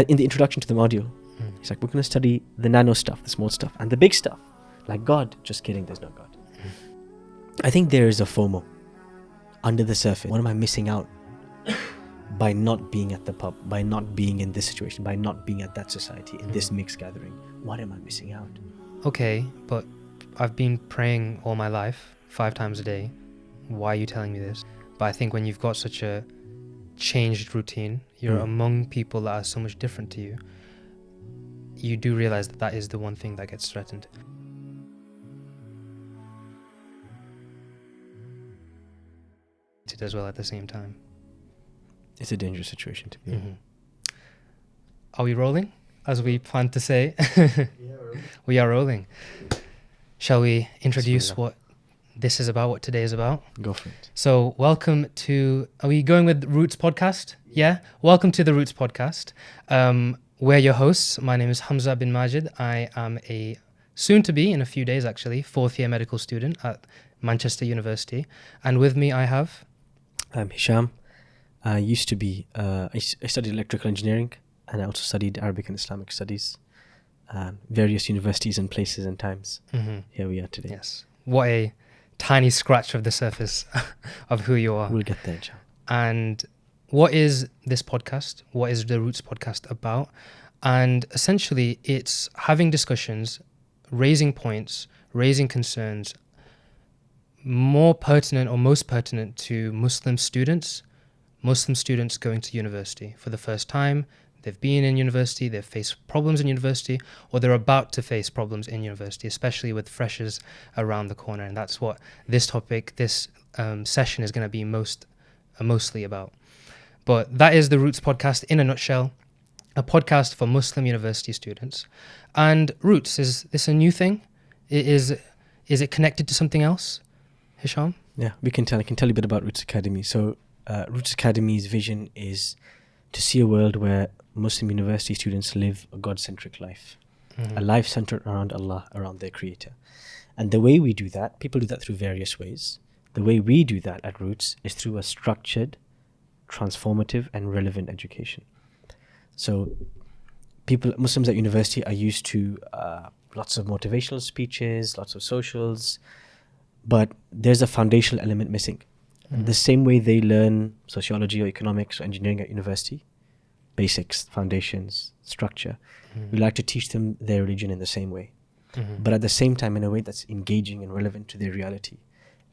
in the introduction to the module, he's like, we're going to study the nano stuff, the small stuff, and the big stuff, like God. Just kidding, there's no God. I think there is a FOMO under the surface. What am I missing out by not being at the pub, by not being in this situation, by not being at that society, in this mixed gathering? What am I missing out? Okay, but I've been praying all my life, 5 times a day. Why are you telling me this? But I think when you've got such a changed routine, you're among people that are so much different to you, you do realize that that is the one thing that gets threatened. As well at the same time. It's a dangerous situation to be in. Are we rolling, as we planned to say? We are rolling. Shall we introduce what this is about, what today is about? Go for it. So welcome to, are we going with Roots Podcast? Yeah? Welcome to the Roots Podcast. We're your hosts. My name is Hamza bin Majid. I am a soon-to-be, in a few days actually, 4th-year medical student at Manchester University. And with me I have... I'm Hisham. I used to be, I studied electrical engineering, and I also studied Arabic and Islamic studies, various universities and places and times. Here we are today. Yes. What a tiny scratch of the surface of who you are. We'll get there, inshallah. And what is this podcast? What is the Roots Podcast about? And essentially, it's having discussions, raising points, raising concerns, more pertinent or most pertinent to Muslim students going to university for the first time. They've been in university, they've faced problems in university, or they're about to face problems in university, especially with freshers around the corner. And that's what this topic, this session is going to be mostly about. But that is the Roots Podcast in a nutshell, a podcast for Muslim university students. And Roots, is this a new thing? Is it connected to something else? Hisham? Yeah, I can tell you a bit about Roots Academy. So Roots Academy's vision is to see a world where Muslim university students live a God-centric life, a life centered around Allah, around their creator. And the way we do that, people do that through various ways. The way we do that at Roots is through a structured, transformative and relevant education. So Muslims at university are used to lots of motivational speeches, lots of socials, but there's a foundational element missing. The same way they learn sociology or economics or engineering at university, basics, foundations, structure, we like to teach them their religion in the same way. But at the same time in a way that's engaging and relevant to their reality,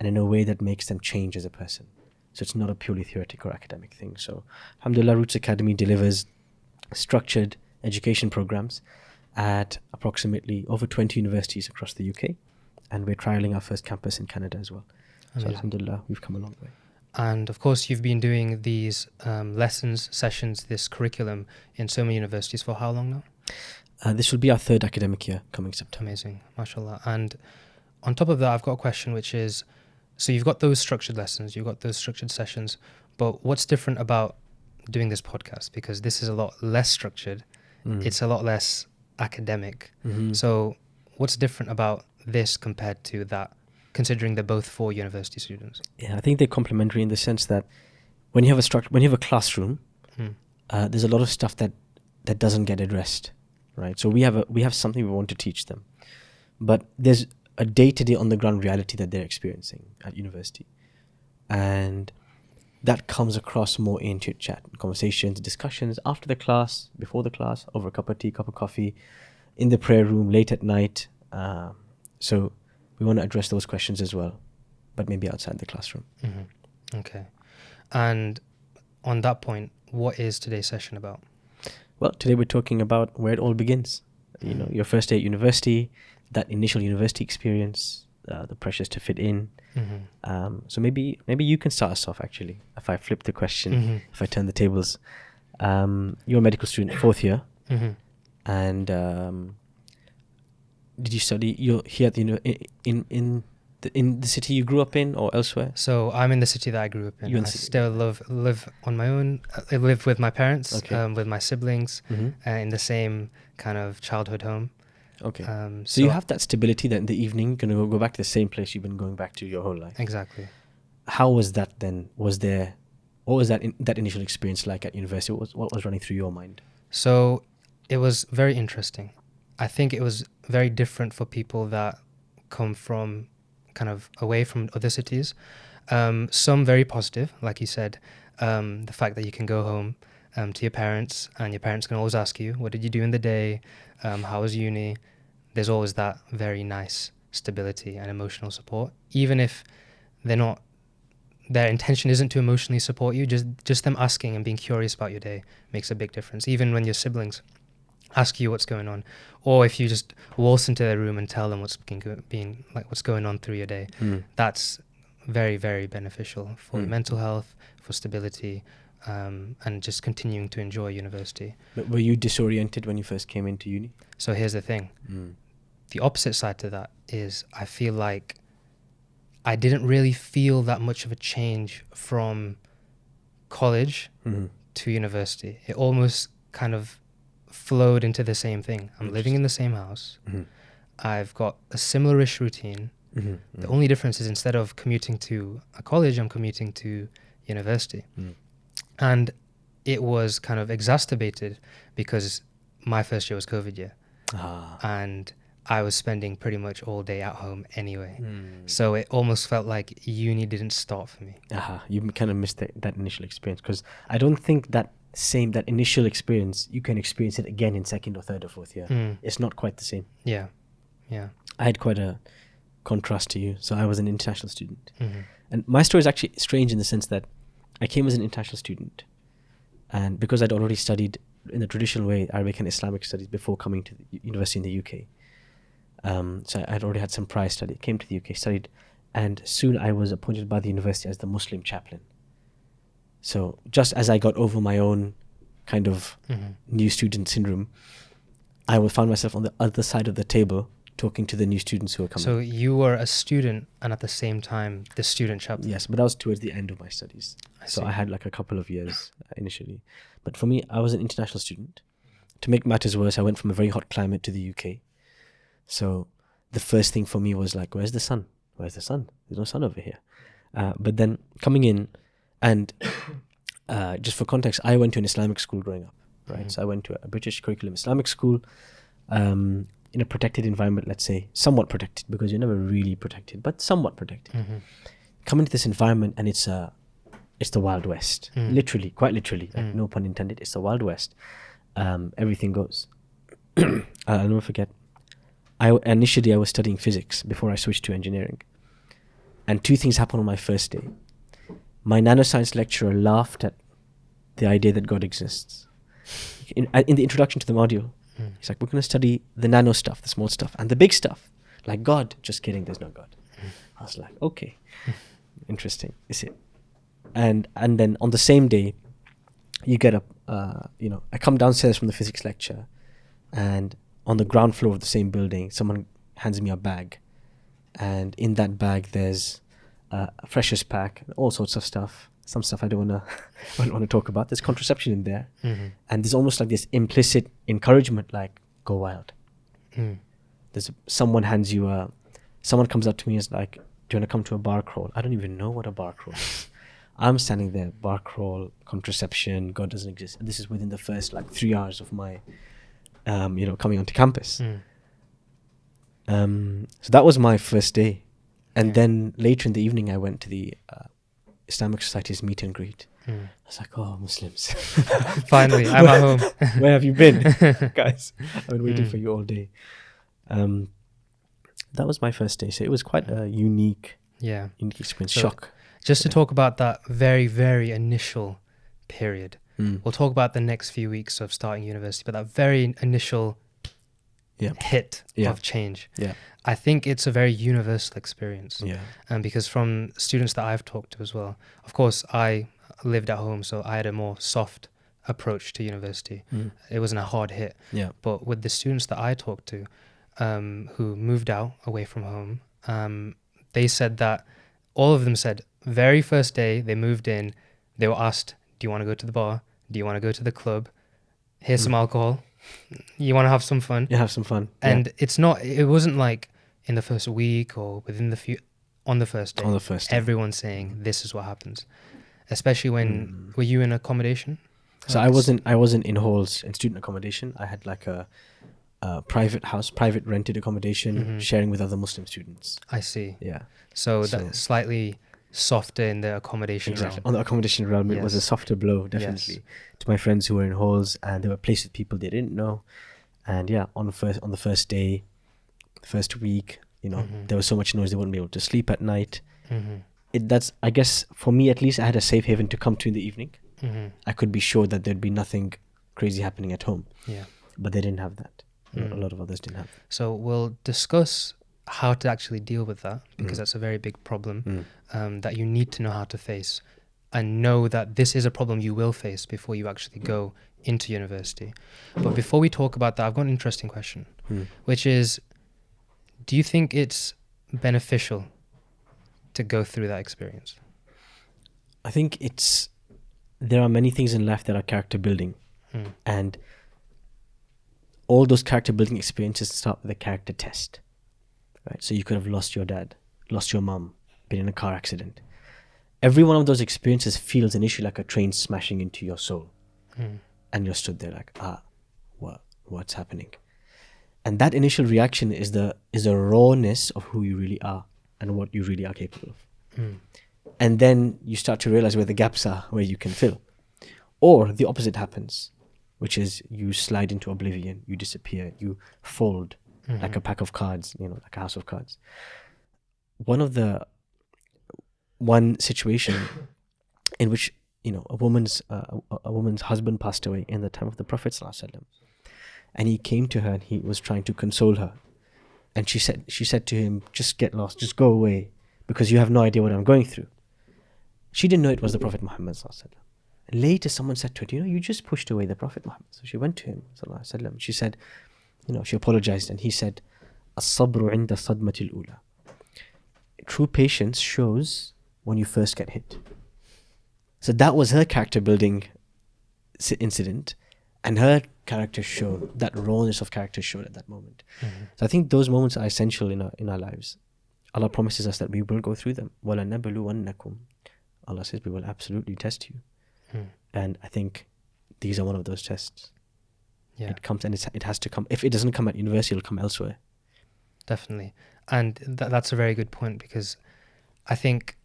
and in a way that makes them change as a person. So it's not a purely theoretical or academic thing. So alhamdulillah, Roots Academy delivers structured education programs at approximately over 20 universities across the UK. And we're trialing our first campus in Canada as well. Amazing. So alhamdulillah, we've come a long way. And of course, you've been doing these lessons, sessions, this curriculum in so many universities for how long now? This will be our 3rd academic year coming September. Amazing, mashallah. And on top of that, I've got a question, which is, so you've got those structured lessons, you've got those structured sessions, but what's different about doing this podcast? Because this is a lot less structured. It's a lot less academic. So what's different about this compared to that, considering they're both for university students? Yeah, I think they're complementary in the sense that when you have a classroom, there's a lot of stuff that doesn't get addressed, right? So we have something we want to teach them, but there's a day-to-day on the ground reality that they're experiencing at university, and that comes across more in chit chat, conversations, discussions after the class, before the class, over a cup of tea, cup of coffee, in the prayer room, late at night. So we want to address those questions as well, but maybe outside the classroom. Okay. And on that point, what is today's session about? Well, today we're talking about where it all begins. You know, your first day at university, that initial university experience, the pressures to fit in. So maybe you can start us off, actually, if I flip the question, if I turn the tables. You're a medical student, 4th year, and did you study? You're here at the in the city you grew up in, or elsewhere? So I'm in the city that I grew up in. I still live on my own. I live with my parents, with my siblings, in the same kind of childhood home. Okay. So you have that stability that in the evening you're going to go back to the same place you've been going back to your whole life. Exactly. How was that then? What was that initial experience like at university? What was running through your mind? So it was very interesting. I think it was very different for people that come from kind of away from other cities. Some very positive, like you said, the fact that you can go home to your parents, and your parents can always ask you, what did you do in the day? How was uni? There's always that very nice stability and emotional support, even if they're not, their intention isn't to emotionally support you. Just them asking and being curious about your day makes a big difference. Even when your siblings ask you what's going on, or if you just waltz into their room and tell them what's going on through your day, that's very, very beneficial for your mental health, for stability, and just continuing to enjoy university. But were you disoriented when you first came into uni? So here's the thing. The opposite side to that is I feel like I didn't really feel that much of a change from college to university. It almost kind of flowed into the same thing. I'm living in the same house. I've got a similar-ish routine. The only difference is instead of commuting to a college, I'm commuting to university. And it was kind of exacerbated because my first year was COVID year. And I was spending pretty much all day at home anyway. So it almost felt like uni didn't start for me. You kind of missed that initial experience, because I don't think that initial experience, you can experience it again in second or third or fourth year. It's not quite the same. Yeah. I had quite a contrast to you. So I was an international student. And my story is actually strange in the sense that I came as an international student. And because I'd already studied in the traditional way, Arabic and Islamic studies, before coming to the university in the UK. So I'd already had some prior study, came to the UK, studied, and soon I was appointed by the university as the Muslim chaplain. So just as I got over my own kind of new student syndrome, I found myself on the other side of the table talking to the new students who were coming. So you were a student and at the same time the student chaplain? Yes, but that was towards the end of my studies. I had like a couple of years initially. But for me, I was an international student. To make matters worse, I went from a very hot climate to the UK. So the first thing for me was like, where's the sun? Where's the sun? There's no sun over here. But then coming in, and just for context, I went to an Islamic school growing up, right? So I went to a British curriculum Islamic school in a protected environment, let's say, somewhat protected, because you're never really protected, but somewhat protected. Come into this environment and it's the Wild West, literally, quite literally, like, no pun intended. It's the Wild West. Everything goes. I'll never forget. Initially I was studying physics before I switched to engineering, and two things happened on my first day. My nanoscience lecturer laughed at the idea that God exists. In the introduction to the module, he's like, we're going to study the nano stuff, the small stuff, and the big stuff, like God. Just kidding, there's no God. I was like, okay, interesting, is it? And then on the same day, you get up, I come downstairs from the physics lecture, and on the ground floor of the same building, someone hands me a bag, and in that bag there's a freshers pack, all sorts of stuff. Some stuff I don't want to talk about. There's contraception in there, and there's almost like this implicit encouragement, like, go wild. Someone comes up to me and is like, do you want to come to a bar crawl? I don't even know what a bar crawl is. I'm standing there, bar crawl, contraception, God doesn't exist. And this is within the first 3 hours of my coming onto campus. So that was my first day. And then later in the evening, I went to the Islamic Society's meet and greet. I was like, oh, Muslims. Finally, I'm at home. Where have you been? Guys, I've been waiting for you all day. That was my first day. So it was quite a unique experience. So shock. Just to talk about that very, very initial period. We'll talk about the next few weeks of starting university, but that very initial hit of change. I think it's a very universal experience. Because from students that I've talked to as well, of course, I lived at home, so I had a more soft approach to university. It wasn't a hard hit. But with the students that I talked to who moved out away from home, they said that all of them said very first day they moved in, they were asked, do you want to go to the bar? Do you want to go to the club? Here's some alcohol. You want to have some fun? You have some fun. And it wasn't like in the first week or on the first day. On the first day. Everyone's saying this is what happens. Especially when, were you in accommodation? So I wasn't in halls in student accommodation. I had like a private house, private rented accommodation, sharing with other Muslim students. I see. Yeah. So So- that's slightly softer in the accommodation Exactly. realm. On the accommodation realm, it was a Yes. softer blow, definitely, to my friends who were in halls, and they were placed with people they didn't know. And yeah, on the first day, the first week, there was so much noise they wouldn't be able to sleep at night. That's, I guess, for me at least, I had a safe haven to come to in the evening. I could be sure that there'd be nothing crazy happening at home. Yeah. But they didn't have that. A lot of others didn't have that. So we'll discuss how to actually deal with that, because that's a very big problem that you need to know how to face, and know that this is a problem you will face before you actually go into university. But before we talk about that, I've got an interesting question, which is, do you think it's beneficial to go through that experience? I think there are many things in life that are character building. And all those character building experiences start with a character test. Right? So you could have lost your dad, lost your mum, been in a car accident. Every one of those experiences feels initially like a train smashing into your soul. And you're stood there like, what's happening? And that initial reaction is the rawness of who you really are and what you really are capable of. And then you start to realize where the gaps are, where you can fill. Or the opposite happens, which is you slide into oblivion, you disappear, you fold like a pack of cards, like a house of cards. One situation in which a woman's husband passed away in the time of the Prophet ﷺ, and he came to her and he was trying to console her, and she said to him, "Just get lost, just go away, because you have no idea what I'm going through." She didn't know it was the Prophet Muhammad ﷺ. And later someone said to her, "You just pushed away the Prophet Muhammad." So she went to him ﷺ. She said, she apologized, and he said, "As-sabru inda sadmatil ula." True patience shows when you first get hit. So that was her character building incident, and her character showed, that rawness of character showed at that moment. So I think those moments are essential in our lives. Allah promises us that we will go through them. وَلَنَبْلُوَنَّكُمْ. Allah says we will absolutely test you. And I think these are one of those tests. Yeah. It comes, and it has to come. If it doesn't come at university, it'll come elsewhere. Definitely. And that's a very good point, because I think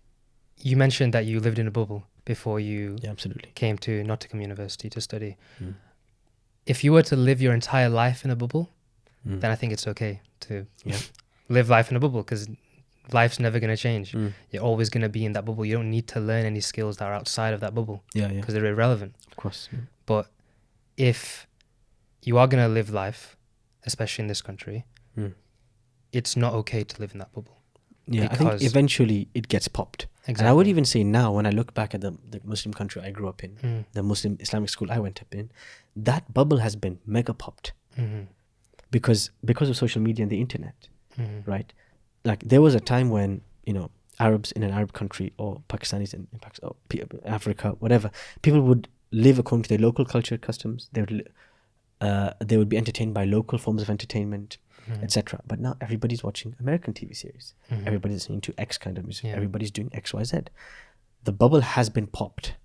you mentioned that you lived in a bubble before you absolutely came to Nottingham University to study. If you were to live your entire life in a bubble, then I think it's okay to live life in a bubble, because life's never going to change. You're always going to be in that bubble. You don't need to learn any skills that are outside of that bubble, because they're irrelevant. Of course. But if you are going to live life, especially in this country, it's not okay to live in that bubble. Yeah, I think eventually it gets popped. Exactly. And I would even say now, when I look back at the Muslim country I grew up in, the Muslim Islamic school I went up in, that bubble has been mega popped. Because of social media and the internet, right? Like there was a time when, Arabs in an Arab country, or Pakistanis in Pakistan, or Africa, whatever, people would live according to their local culture, customs. They would be entertained by local forms of entertainment, etc. But now everybody's watching American TV series. Everybody's listening to X kind of music. Everybody's doing X, Y, Z. The bubble has been popped,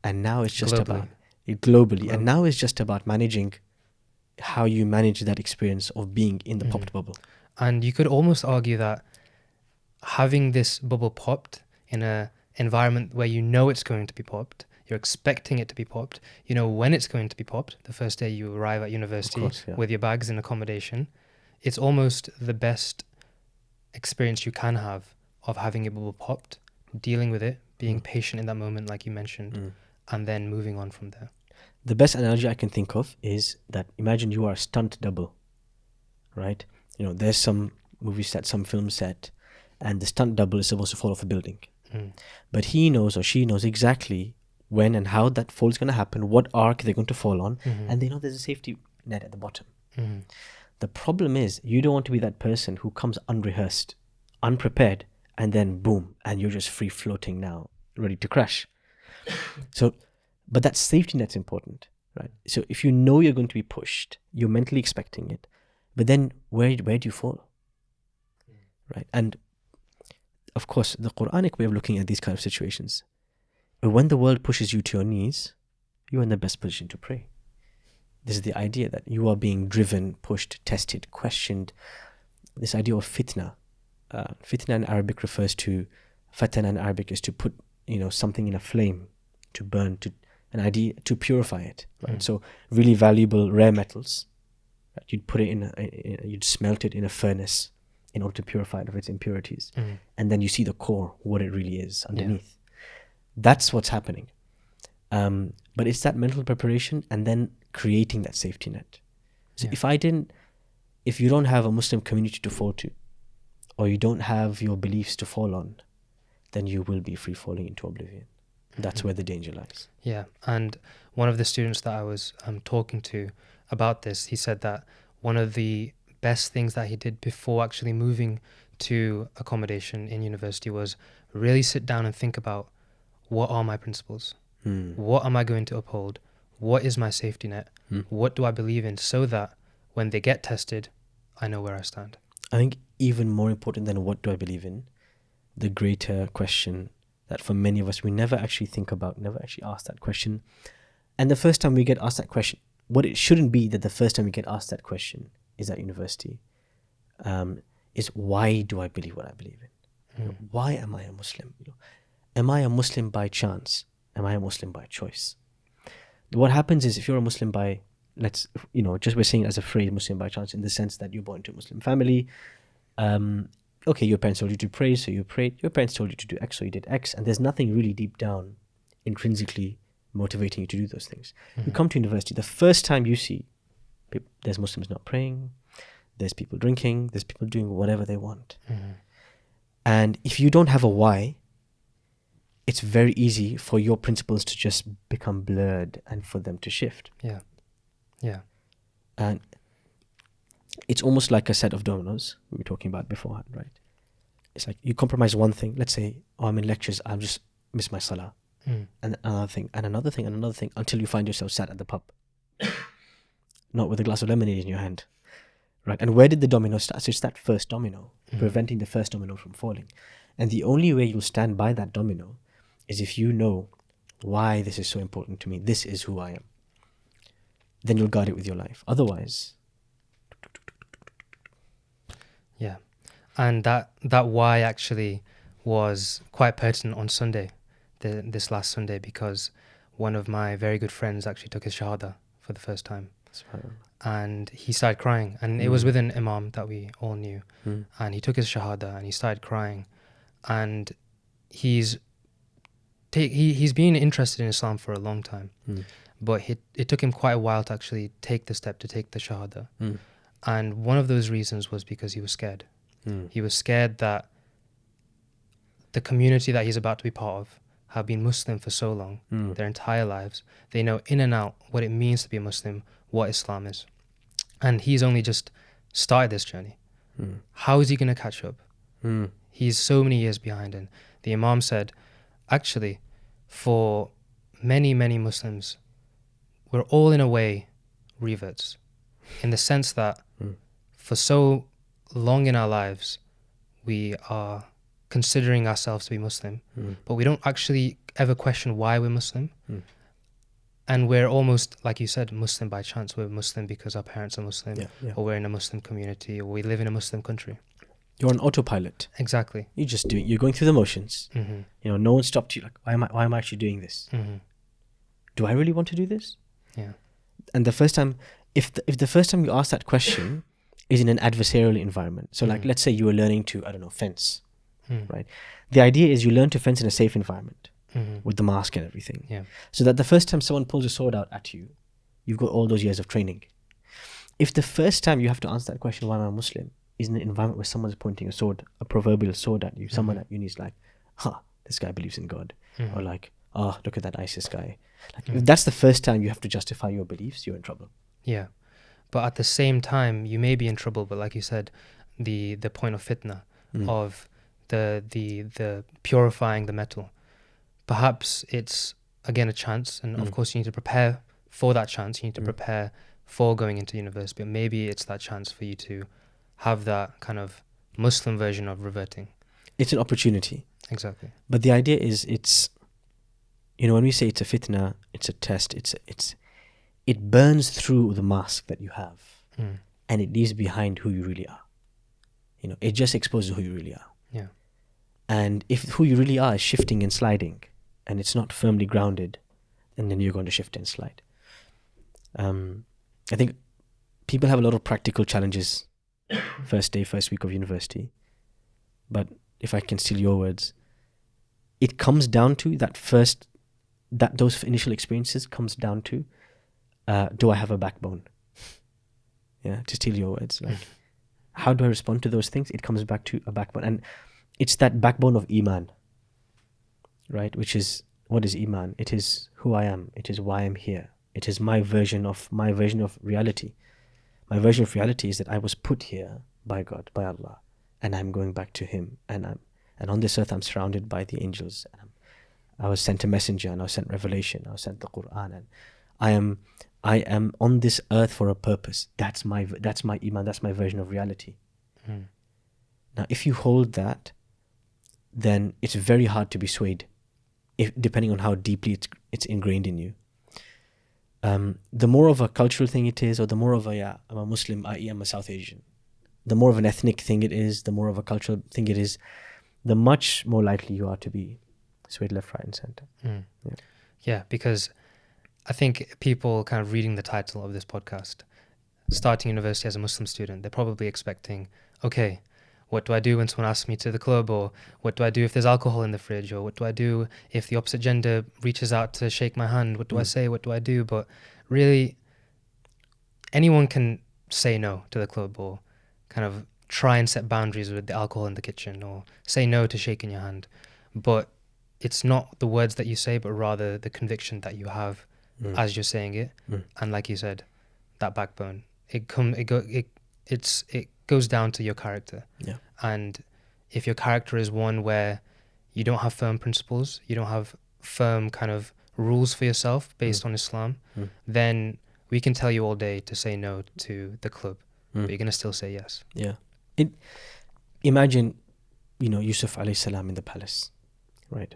and now it's just about globally, and now it's just about managing how you manage that experience of being in the popped bubble. And you could almost argue that having this bubble popped in a environment where you know it's going to be popped, you're expecting it to be popped, you know when it's going to be popped, the first day you arrive at university, of course, with your bags and accommodation, it's almost the best experience you can have of having your bubble popped, dealing with it, being patient in that moment like you mentioned, and then moving on from there. The best analogy I can think of is that imagine you are a stunt double, right? There's some movie set, some film set, and the stunt double is supposed to fall off a building. But he knows or she knows exactly when and how that fall is going to happen, what arc they're going to fall on, and they know there's a safety net at the bottom. The problem is you don't want to be that person who comes unrehearsed, unprepared, and then boom, and you're just free floating now, ready to crash. But that safety net's important, right? So if you know you're going to be pushed, you're mentally expecting it, but then where do you fall, right? And of course, the Quranic way of looking at these kind of situations, when the world pushes you to your knees, you're in the best position to pray. This is the idea that you are being driven, pushed, tested, questioned. This idea of fitna. Fitna in Arabic refers to, fatana in Arabic is to put, something in a flame, to burn, an idea, to purify it. Right? So really valuable rare metals, right? You'd put it you'd smelt it in a furnace in order to purify it of its impurities. And then you see the core, what it really is underneath. That's what's happening. But it's that mental preparation and then creating that safety net. So if you don't have a Muslim community to fall to, or you don't have your beliefs to fall on, then you will be free falling into oblivion. That's where the danger lies. Yeah, and one of the students that I was talking to about this, he said that one of the best things that he did before actually moving to accommodation in university was really sit down and think about, what are my principles? What am I going to uphold? What is my safety net? What do I believe in, so that when they get tested, I know where I stand? I think even more important than what do I believe in, the greater question that for many of us, we never actually think about, never actually ask that question. And the first time we get asked that question, what it shouldn't be that the first time we get asked that question is at university, is why do I believe what I believe in? Why am I a Muslim? Am I a Muslim by chance? Am I a Muslim by choice? What happens is, if you're a Muslim by, just we're saying as a phrase, Muslim by chance, in the sense that you're born into a Muslim family, okay, your parents told you to pray, so you prayed. Your parents told you to do X, so you did X. And there's nothing really deep down, intrinsically motivating you to do those things. You come to university, the first time you see there's Muslims not praying, there's people drinking, there's people doing whatever they want. And if you don't have a why, it's very easy for your principles to just become blurred and for them to shift. Yeah. And it's almost like a set of dominoes we were talking about beforehand, right? It's like you compromise one thing. Let's say, I'm in lectures, I'll just miss my salah. And another thing, and another thing, and another thing, until you find yourself sat at the pub. Not with a glass of lemonade in your hand. Right? And where did the domino start? So it's that first domino, preventing the first domino from falling. And the only way you'll stand by that domino is if you know why this is so important to me. This is who I am. Then you'll guard it with your life. Otherwise... Yeah. And that why actually was quite pertinent on Sunday, this last Sunday, because one of my very good friends actually took his shahada for the first time. And he started crying, and it was with an imam that we all knew. And he took his shahada and he started crying. And he's been interested in Islam for a long time, but it took him quite a while to actually take the step to take the shahada. And one of those reasons was because he was scared. He was scared that the community that he's about to be part of have been Muslim for so long, their entire lives. They know in and out what it means to be a Muslim, what Islam is. And he's only just started this journey. How is he going to catch up? He's so many years behind. And the Imam said, actually, for many, many Muslims, we're all in a way reverts, in the sense that for so long in our lives, we are considering ourselves to be Muslim, but we don't actually ever question why we're Muslim. And we're almost, like you said, Muslim by chance. We're Muslim because our parents are Muslim, or we're in a Muslim community, or we live in a Muslim country. You're on autopilot. Exactly. You're going through the motions. No one stopped you. Like, why am I actually doing this? Do I really want to do this? Yeah. And the first time, if the first time you ask that question is in an adversarial environment. So like, let's say you were learning to, fence, right? The idea is you learn to fence in a safe environment with the mask and everything. Yeah. So that the first time someone pulls a sword out at you, you've got all those years of training. If the first time you have to answer that question, why am I Muslim, is in an environment where someone's pointing a sword, a proverbial sword at you, someone at uni is like, this guy believes in God. Or like, look at that ISIS guy. Like, if that's the first time you have to justify your beliefs, you're in trouble. Yeah. But at the same time, you may be in trouble, but like you said, the point of fitna, of the purifying the metal, perhaps it's, again, a chance. And of course, you need to prepare for that chance. You need to prepare for going into university. But maybe it's that chance for you to have that kind of Muslim version of reverting. It's an opportunity. Exactly. But the idea is when we say it's a fitna, it's a test. It burns through the mask that you have, and it leaves behind who you really are. It just exposes who you really are. Yeah. And if who you really are is shifting and sliding, and it's not firmly grounded, and then you're going to shift and slide. I think people have a lot of practical challenges first week of university. But if I can steal your words, it comes down to those initial experiences comes down to, do I have a backbone? Yeah, to steal your words. Like, how do I respond to those things? It comes back to a backbone. And it's that backbone of Iman, right? Which is, what is Iman? It is who I am. It is why I'm here. It is my version of reality. My version of reality is that I was put here by God, by Allah, and I'm going back to Him. And on this earth, I'm surrounded by the angels. And I was sent a messenger, and I was sent revelation. I was sent the Quran, and I am on this earth for a purpose. That's my Iman. That's my version of reality. Now, if you hold that, then it's very hard to be swayed, depending on how deeply it's ingrained in you. The more of a cultural thing it is, or the more of I'm a Muslim, i.e. I'm a South Asian, the more of an ethnic thing it is, the more of a cultural thing it is, the much more likely you are to be swayed left, right, and center. Yeah, because I think people kind of reading the title of this podcast, starting university as a Muslim student, they're probably expecting, okay, what do I do when someone asks me to the club? Or what do I do if there's alcohol in the fridge? Or what do I do if the opposite gender reaches out to shake my hand? What do I say? What do I do? But really, anyone can say no to the club, or kind of try and set boundaries with the alcohol in the kitchen, or say no to shaking your hand. But it's not the words that you say, but rather the conviction that you have as you're saying it. And like you said, that backbone, it goes down to your character. Yeah. And if your character is one where you don't have firm principles, you don't have firm kind of rules for yourself based on Islam, then we can tell you all day to say no to the club, but you're going to still say yes. Yeah. Imagine, Yusuf alayhi salam in the palace, right?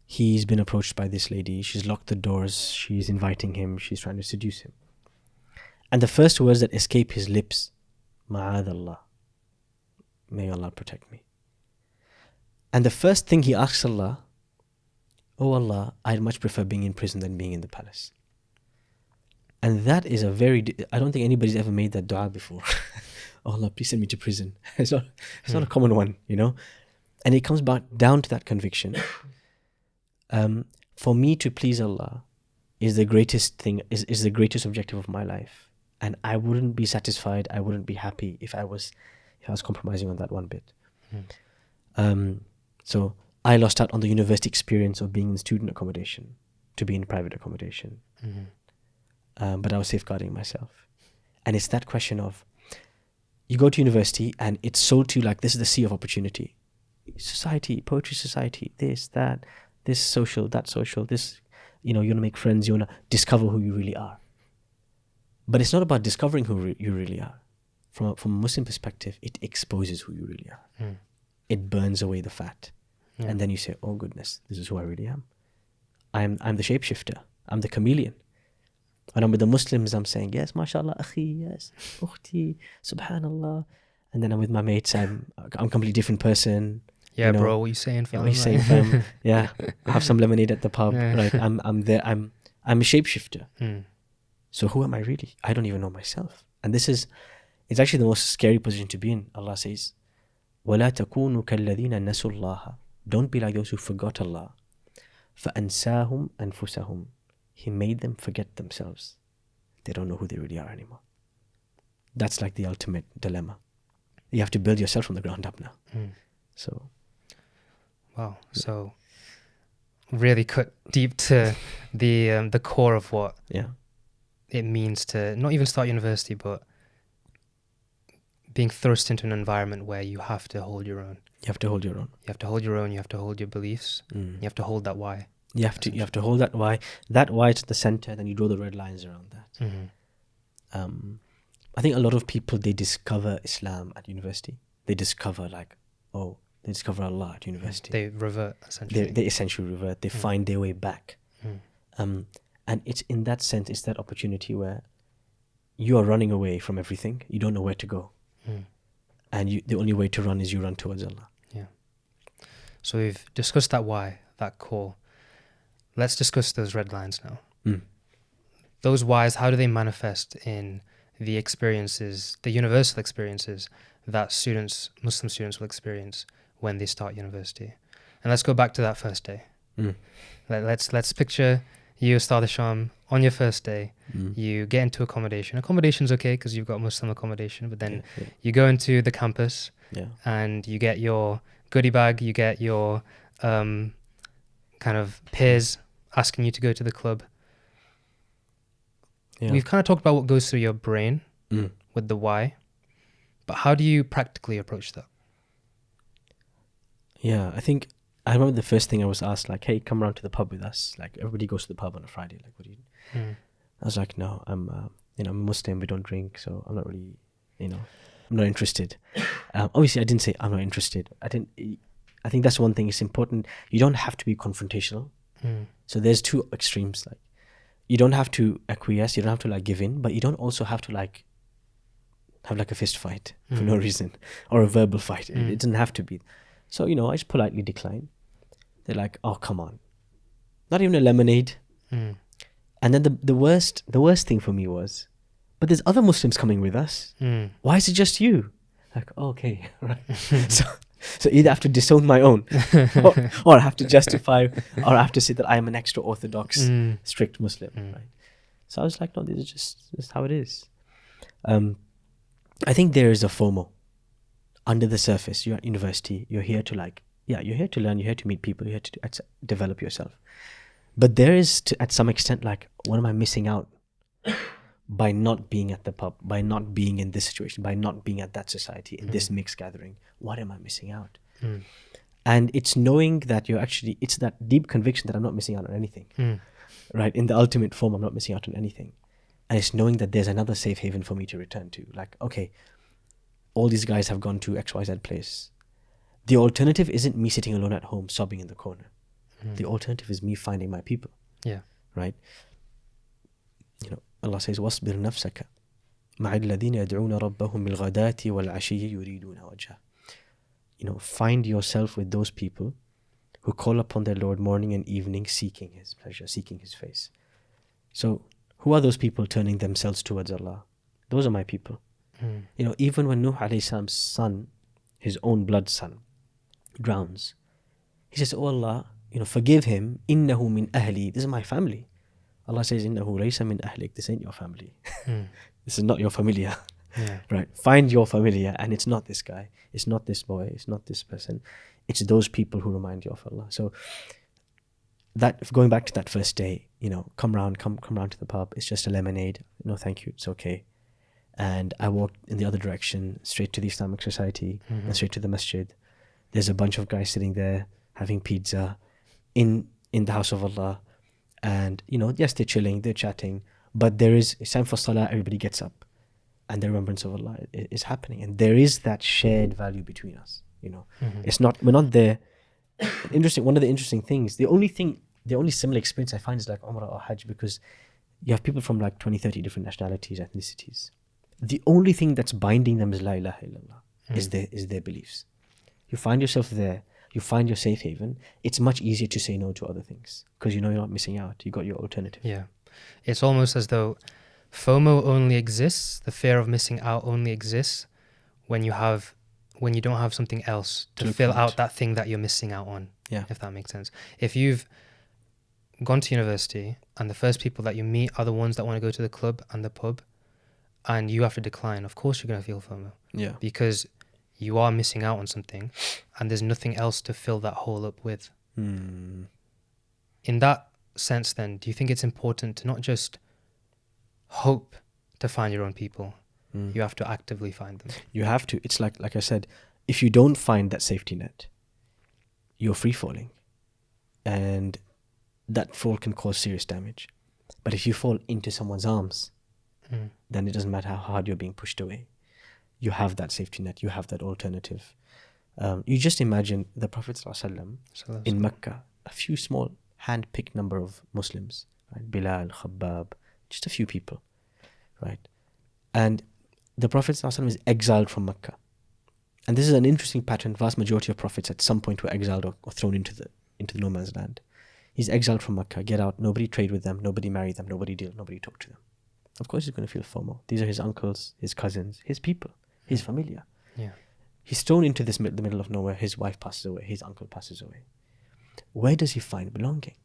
He's been approached by this lady. She's locked the doors. She's inviting him. She's trying to seduce him. And the first words that escape his lips, Ma'adallah, may Allah protect me. And the first thing he asks Allah, oh Allah, I'd much prefer being in prison than being in the palace. And that is I don't think anybody's ever made that dua before. Oh Allah, please send me to prison. It's not a common one, And it comes back down to that conviction. For me to please Allah is the greatest thing, is the greatest objective of my life. And I wouldn't be satisfied, I wouldn't be happy if I was compromising on that one bit. So I lost out on the university experience of being in student accommodation to be in private accommodation. But I was safeguarding myself. And it's that question of, you go to university and it's sold to you like, this is the sea of opportunity. Society, poetry society, this, that, this social, that social, this, you want to make friends, you want to discover who you really are. But it's not about discovering who you really are. From a Muslim perspective, it exposes who you really are. It burns away the fat. And then you say, oh goodness, this is who I really am. I'm the shapeshifter. I'm the chameleon. When I'm with the Muslims, I'm saying, yes, mashallah, akhi, yes, ukhti, subhanallah. And then I'm with my mates, I'm a completely different person. Yeah, bro, what are you saying, fam? What are you saying, fam? Yeah, have some lemonade at the pub. Yeah. Right, I'm there. I'm a shapeshifter. So who am I really? I don't even know myself. And it's actually the most scary position to be in. Allah says, وَلَا تَكُونُوا كَالَّذِينَ نَسُوا اللَّهَ. Don't be like those who forgot Allah. فَأَنْسَاهُمْ أَنفُسَهُمْ. He made them forget themselves. They don't know who they really are anymore. That's like the ultimate dilemma. You have to build yourself from the ground up now. So, wow. So, really cut deep to the core of what it means to not even start university, but being thrust into an environment where you have to hold your own. You have to hold your own. You have to hold your own. You have to hold your beliefs. You have to hold that why. You have to hold that why. That why is at the center. Then you draw the red lines around that. I think a lot of people, they discover Islam at university. They discover like, oh, They discover Allah at university. They revert, essentially. They essentially revert. They find their way back. And it's in that sense, it's that opportunity where you are running away from everything. You don't know where to go. And the only way to run is you run towards Allah. Yeah. So we've discussed that why, that core. Let's discuss those red lines now. Those whys, how do they manifest in the experiences, the universal experiences that students, Muslim students, will experience when they start university? And let's go back to that first day. Let's picture you, Ustad Hisham, on your first day. You get into accommodation. Accommodation's okay because you've got Muslim accommodation, but then you go into the campus and you get your goodie bag, you get your kind of peers asking you to go to the club. We've kind of talked about what goes through your brain with the why, but how do you practically approach that? Yeah, I remember the first thing I was asked, like, hey, come around to the pub with us. Like, everybody goes to the pub on a Friday. Like, what do you do? I was like, no, I'm a Muslim, we don't drink, so I'm not really, I'm not interested. Obviously, I didn't say I'm not interested. I think that's one thing. It's important. You don't have to be confrontational. So there's two extremes. Like, you don't have to acquiesce. You don't have to, like, give in, but you don't also have to, like, have, like, a fist fight for no reason or a verbal fight. It doesn't have to be. So, I just politely decline. They're like, oh, come on. Not even a lemonade. And then the worst thing for me was, but there's other Muslims coming with us. Why is it just you? Like, oh, okay, right. So either I have to disown my own or I have to justify, or I have to say that I am an extra orthodox, strict Muslim, right? So I was like, no, this is just how it is. I think there is a FOMO under the surface. You're at university. You're here to you're here to learn. You're here to meet people. You're here to develop yourself. But there is, at some extent, like, what am I missing out by not being at the pub, by not being in this situation, by not being at that society, in this mixed gathering? What am I missing out? And it's knowing that it's that deep conviction that I'm not missing out on anything, right? In the ultimate form, I'm not missing out on anything. And it's knowing that there's another safe haven for me to return to. Like, okay, all these guys have gone to XYZ place. The alternative isn't me sitting alone at home, sobbing in the corner. The alternative is me finding my people. Yeah. Right? Allah says, وَاصْبِرْ نَفْسَكَ مَعَ الَّذِينَ يَدْعُونَ رَبَّهُمْ بِالْغَدَاةِ وَالْعَشِيِّ يُرِيدُونَ وَجْهَهُ. Find yourself with those people who call upon their Lord morning and evening, seeking His pleasure, seeking His face. So, who are those people turning themselves towards Allah? Those are my people. Even when Nuh alayhi salam's son, his own blood son, drowns, he says, oh Allah, forgive him. Innahu min ahli. This is my family. Allah says, Innahu laysa min ahlik. This ain't your family. This is not your familia. Right? Find your familia, and it's not this guy. It's not this boy. It's not this person. It's those people who remind you of Allah. So that, going back to that first day, come round to the pub. It's just a lemonade. No, thank you. It's okay. And I walked in the other direction, straight to the Islamic Society and straight to the masjid. There's a bunch of guys sitting there having pizza in the house of Allah. And, yes, they're chilling, they're chatting, but it's time for salah, everybody gets up. And the remembrance of Allah is happening. And there is that shared value between us, It's not, we're not there. One of the interesting things, the only similar experience I find is like Umrah or Hajj, because you have people from like 20, 30 different nationalities, ethnicities. The only thing that's binding them is La ilaha illallah, is their beliefs. You find yourself there, you find your safe haven. It's much easier to say no to other things because you're not missing out. You got your alternative. Yeah. It's almost as though FOMO only exists, the fear of missing out only exists when you don't have something else to fill out that thing that you're missing out on. Yeah. If that makes sense. If you've gone to university and the first people that you meet are the ones that want to go to the club and the pub, and you have to decline, of course you're going to feel FOMO. Yeah. Because you are missing out on something and there's nothing else to fill that hole up with. In that sense then, do you think it's important to not just hope to find your own people? You have to actively find them. You have to. It's like I said, if you don't find that safety net, you're free falling. And that fall can cause serious damage. But if you fall into someone's arms, then it doesn't matter how hard you're being pushed away. You have that safety net. You have that alternative. You just imagine the Prophet ﷺ So in Mecca, a few small hand-picked number of Muslims, right? Bilal, Khabbab, just a few people, right? And the Prophet ﷺ is exiled from Mecca. And this is an interesting pattern. Vast majority of prophets at some point were exiled or thrown into the no man's land. He's exiled from Mecca. Get out. Nobody trade with them. Nobody marry them. Nobody deal. Nobody talk to them. Of course he's going to feel FOMO. These are his uncles, his cousins, his people, his familia. Yeah. He's thrown into the middle of nowhere. His wife passes away. His uncle passes away. Where does he find belonging?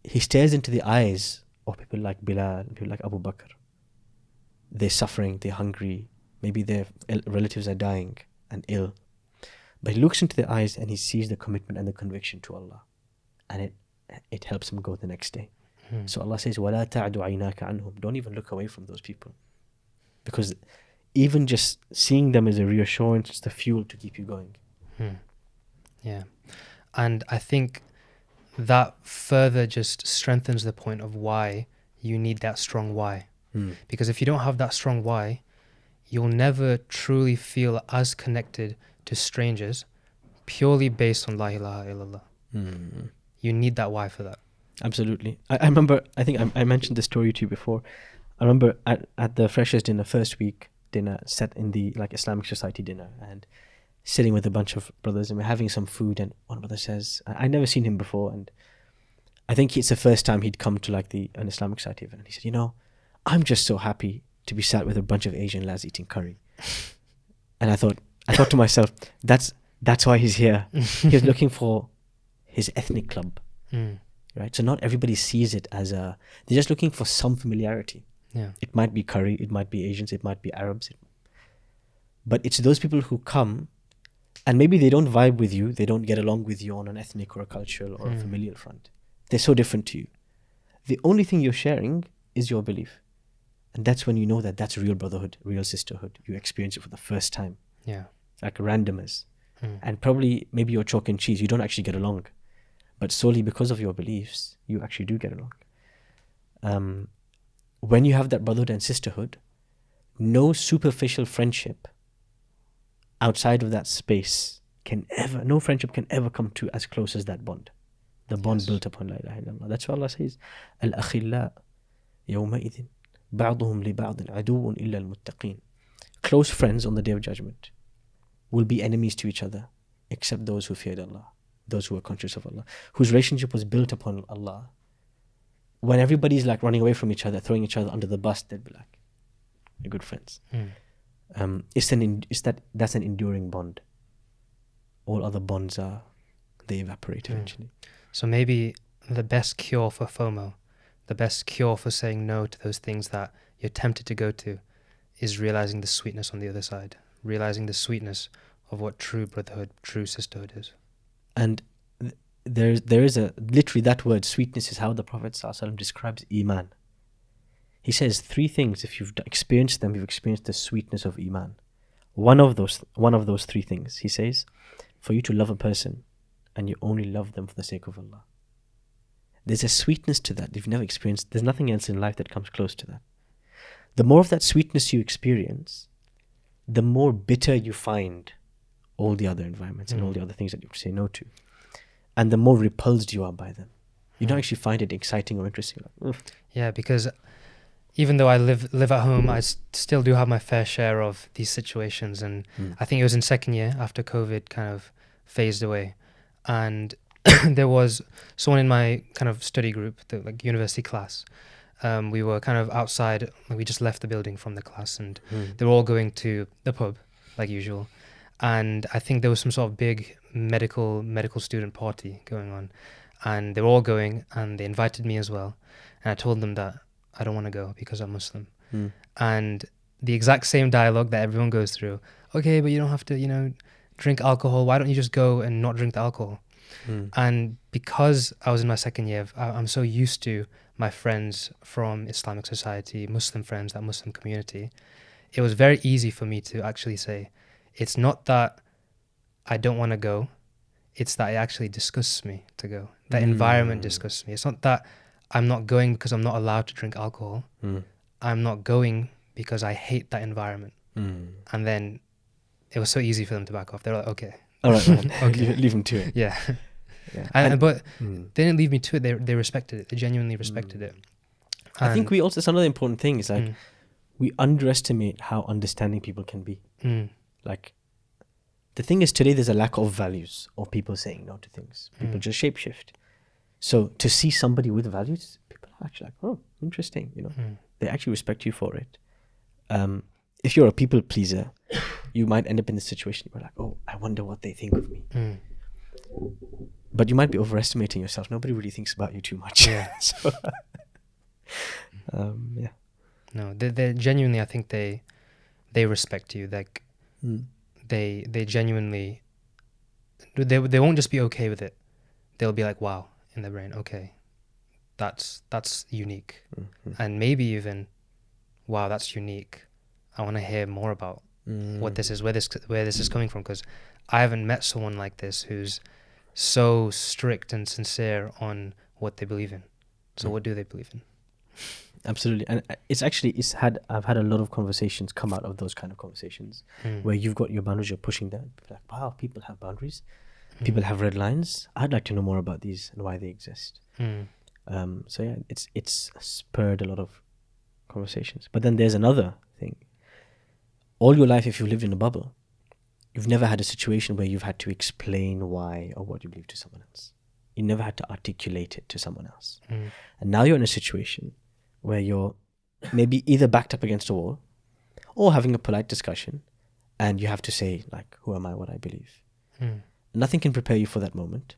He stares into the eyes of people like Bilal, people like Abu Bakr. They're suffering. They're hungry. Maybe their relatives are dying and ill. But he looks into their eyes and he sees the commitment and the conviction to Allah. And it helps him go the next day. So Allah says, وَلَا تَعْدُ عَيْنَاكَ عَنْهُمْ. Don't even look away from those people. Because even just seeing them is a reassurance, it's the fuel to keep you going. Yeah. And I think that further just strengthens the point of why you need that strong why. Because if you don't have that strong why, you'll never truly feel as connected to strangers purely based on La ilaha illallah. You need that why for that. Absolutely. I remember, I think I mentioned this story to you before. I remember at the Freshers dinner, first week dinner, set in the Islamic Society dinner, and sitting with a bunch of brothers, and we're having some food, and one brother says, I'd never seen him before, and I think it's the first time he'd come to an Islamic Society event, and he said, I'm just so happy to be sat with a bunch of Asian lads eating curry. And I thought to myself, that's why he's here. He was looking for his ethnic club. Right? So not everybody sees it as they're just looking for some familiarity. Yeah. It might be curry, it might be Asians, it might be Arabs. But it's those people who come and maybe they don't vibe with you, they don't get along with you on an ethnic or a cultural or a familial front. They're so different to you. The only thing you're sharing is your belief. And that's when you know that that's real brotherhood, real sisterhood. You experience it for the first time. Yeah. Like randomers. And probably maybe you're chalk and cheese, you don't actually get along. But solely because of your beliefs, you actually do get along. When you have that brotherhood and sisterhood, no superficial friendship outside of that space no friendship can ever come to as close as that bond. The bond built upon La ilaha illallah. That's what Allah says. Al-akhilla yawma'idhin ba'duhum li ba'din aduwwun illa al-muttaqin. Close friends on the Day of Judgment will be enemies to each other, except those who feared Allah, those who are conscious of Allah, whose relationship was built upon Allah. When everybody's running away from each other, throwing each other under the bus, they'd be like, "You're good friends." That's an enduring bond. All other bonds they evaporate eventually. So maybe the best cure for FOMO, the best cure for saying no to those things that you're tempted to go to, is realizing the sweetness on the other side, realizing the sweetness of what true brotherhood, true sisterhood is. And there is literally that word, sweetness, is how the Prophet ﷺ describes Iman. He says 3 things, if you've experienced them, you've experienced the sweetness of Iman. One of those 3 things, he says, for you to love a person and you only love them for the sake of Allah. There's a sweetness to that you've never experienced. There's nothing else in life that comes close to that. The more of that sweetness you experience, the more bitter you find all the other environments and all the other things that you say no to. And the more repulsed you are by them. You don't actually find it exciting or interesting. Yeah, because even though I live at home, I still do have my fair share of these situations. And I think it was in second year after COVID kind of phased away. And there was someone in my kind of study group, the university class. We were kind of outside, we just left the building from the class, and they were all going to the pub, like usual. And I think there was some sort of big medical student party going on. And they were all going, and they invited me as well. And I told them that I don't want to go because I'm Muslim. And the exact same dialogue that everyone goes through. Okay, but you don't have to, drink alcohol. Why don't you just go and not drink the alcohol? And because I was in my second year, I'm so used to my friends from Islamic Society, Muslim friends, that Muslim community. It was very easy for me to actually say, it's not that I don't want to go. It's that it actually disgusts me to go. That environment disgusts me. It's not that I'm not going because I'm not allowed to drink alcohol. I'm not going because I hate that environment. And then it was so easy for them to back off. They're like, okay, All right, man. Okay. leave them to it. yeah. Yeah. But Mm. they didn't leave me to it. They respected it. They genuinely respected it. I think And that's another important thing is like mm, we underestimate how understanding people can be. mm, Like the thing is today there's a lack of values of people saying no to things. People mm, just shapeshift. So to see somebody with values, people are actually like, oh, interesting. mm, They actually respect you for it. If you're a people pleaser, you might end up in this situation where like, oh, I wonder what they think of me. mm. But you might be overestimating yourself. Nobody really thinks about you too much. Yeah. So, yeah. No, they genuinely. I think they respect you. Like Mm. they genuinely. They won't just be okay with it. They'll be like, wow, in their brain. Okay, that's unique, Mhm. and maybe even, wow, that's unique. I want to hear more about what this is, where this is coming from, because I haven't met someone like this who's so strict and sincere on what they believe in. So what do they believe in? Absolutely. And I've had a lot of conversations come out of those kind of conversations where you've got your boundaries, you're pushing them. People are like, wow, people have boundaries. People have red lines. I'd like to know more about these and why they exist. So yeah, it's spurred a lot of conversations. But then there's another thing. All your life, if you've lived in a bubble, you've never had a situation where you've had to explain why or what you believe to someone else. You never had to articulate it to someone else. And now you're in a situation where you're maybe either backed up against a wall or having a polite discussion and you have to say, like, who am I, what I believe. Nothing can prepare you for that moment.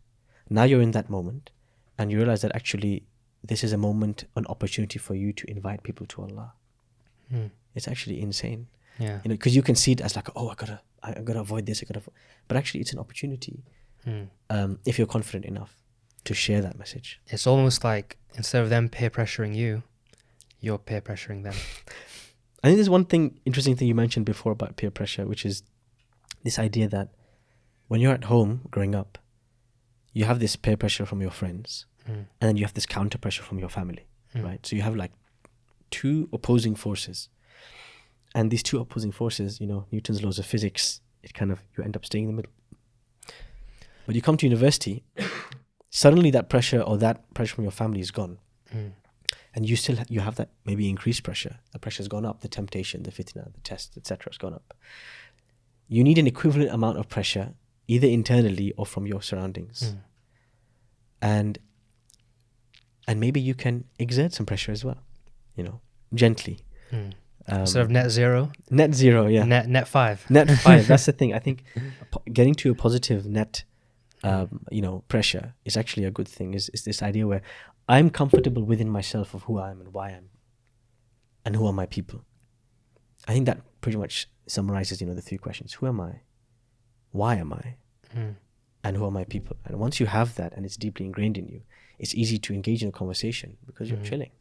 Now you're in that moment and you realize that actually this is a moment, an opportunity for you to invite people to Allah. It's actually insane. Yeah. Because you can see it as like, oh, I gotta avoid this. But actually it's an opportunity if you're confident enough to share that message. It's almost like instead of them peer pressuring you, you're peer pressuring them. I think there's one interesting thing you mentioned before about peer pressure, which is this idea that when you're at home growing up, you have this peer pressure from your friends and then you have this counter pressure from your family, right? So you have like two opposing forces. And these two opposing forces, Newton's laws of physics, you end up staying in the middle. But you come to university, suddenly that pressure from your family is gone. And you have that maybe increased pressure. The pressure's gone up, the temptation, the fitna, the test, etc. has gone up. You need an equivalent amount of pressure, either internally or from your surroundings. And maybe you can exert some pressure as well, gently. Instead of net zero, yeah. Net 5. Net 5, that's the thing. I think getting to a positive net pressure is actually a good thing. Is this idea where I'm comfortable within myself of who I am and why I am and who are my people. I think that pretty much summarizes the three questions. Who am I? Why am I? And who are my people? And once you have that and it's deeply ingrained in you, it's easy to engage in a conversation because you're chilling.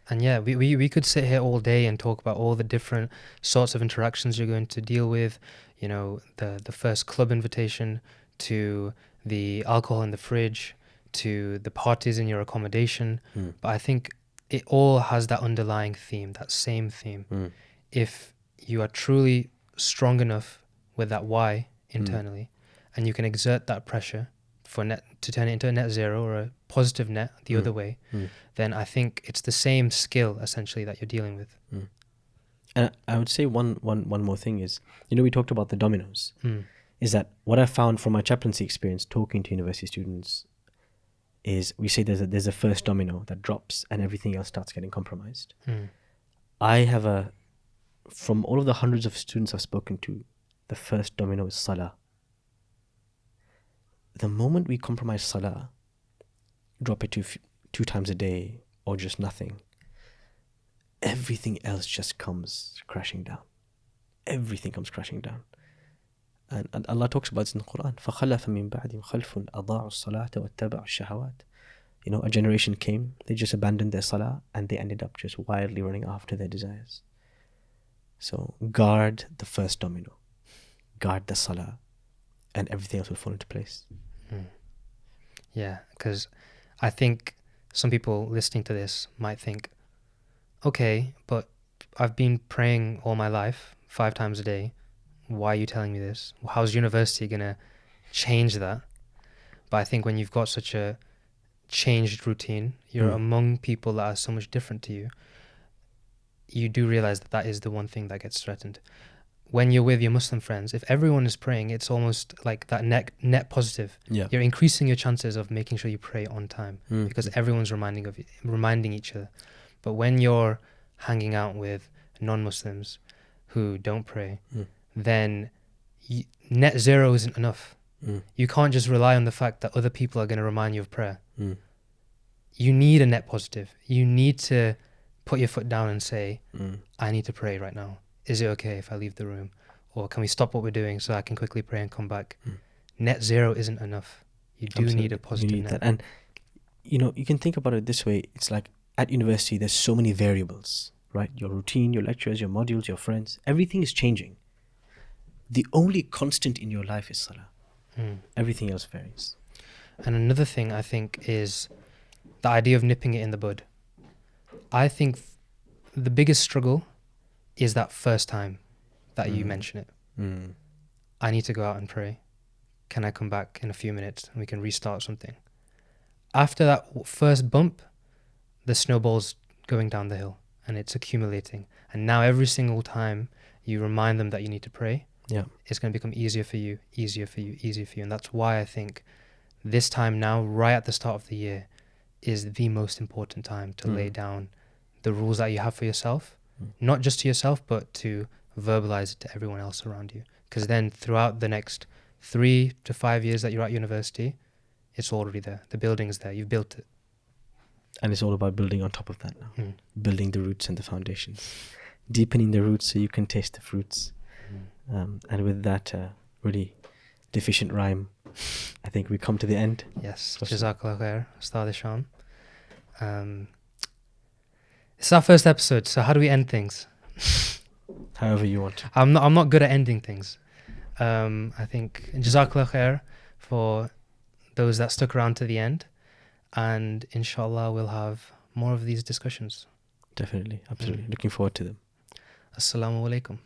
And yeah, we could sit here all day and talk about all the different sorts of interactions you're going to deal with, the first club invitation to the alcohol in the fridge to the parties in your accommodation. But I think it all has that underlying theme, that same theme. If you are truly strong enough with that why internally and you can exert that pressure to turn it into a net zero or a positive net the other way, then I think it's the same skill essentially that you're dealing with. And I would say one more thing is, we talked about the dominoes. Is that what I found from my chaplaincy experience talking to university students is we say there's a first domino that drops and everything else starts getting compromised. I have from all of the hundreds of students I've spoken to, the first domino is salah. The moment we compromise salah, drop it to 2 times a day or just nothing, everything else just comes crashing down. Everything comes crashing down. And Allah talks about this in the Quran. فَخَلَفَ مِن بَعْدِهِمْ خَلْفٌ أَضَاعُوا الصَّلَاةَ وَاتَّبَعُوا الشَّهَوَاتِ. A generation came, they just abandoned their salah and they ended up just wildly running after their desires. So guard the first domino. Guard the salah and everything else will fall into place. Yeah, because I think some people listening to this might think, okay, but I've been praying all my life, 5 times a day. why are you telling me this? How's university going to change that? But I think when you've got such a changed routine, you're among people that are so much different to you, you do realize that that is the one thing that gets threatened. When you're with your Muslim friends, if everyone is praying, it's almost like that net positive. Yeah. You're increasing your chances of making sure you pray on time because everyone's reminding each other. But when you're hanging out with non-Muslims who don't pray, then net zero isn't enough. You can't just rely on the fact that other people are going to remind you of prayer. You need a net positive. You need to put your foot down and say, I need to pray right now. Is it okay if I leave the room? Or can we stop what we're doing so I can quickly pray and come back? Net zero isn't enough. You do need a positive you need net. that. And, you can think about it this way. It's like at university, there's so many variables, right? Your routine, your lectures, your modules, your friends, everything is changing. The only constant in your life is salah. Everything else varies. And another thing I think is the idea of nipping it in the bud. I think the biggest struggle is that first time that you mention it. I need to go out and pray. Can I come back in a few minutes and we can restart something? After that first bump, the snowball's going down the hill and it's accumulating. And now every single time you remind them that you need to pray, it's going to become easier for you, easier for you, easier for you. And that's why I think this time now, right at the start of the year, is the most important time to lay down the rules that you have for yourself. Not just to yourself, but to verbalize it to everyone else around you. Because then throughout the next 3 to 5 years that you're at university, it's already there. The building's there. You've built it. And it's all about building on top of that now. Building the roots and the foundations. Deepening the roots so you can taste the fruits. And with that really deficient rhyme, I think we come to the end. Yes. Jazakallah khair, Ustad Isham. It's our first episode, so how do we end things? However you want to. I'm not good at ending things. I think Jazakallah khair for those that stuck around to the end, and inshallah we'll have more of these discussions. Definitely, absolutely. Looking forward to them. Assalamu alaikum.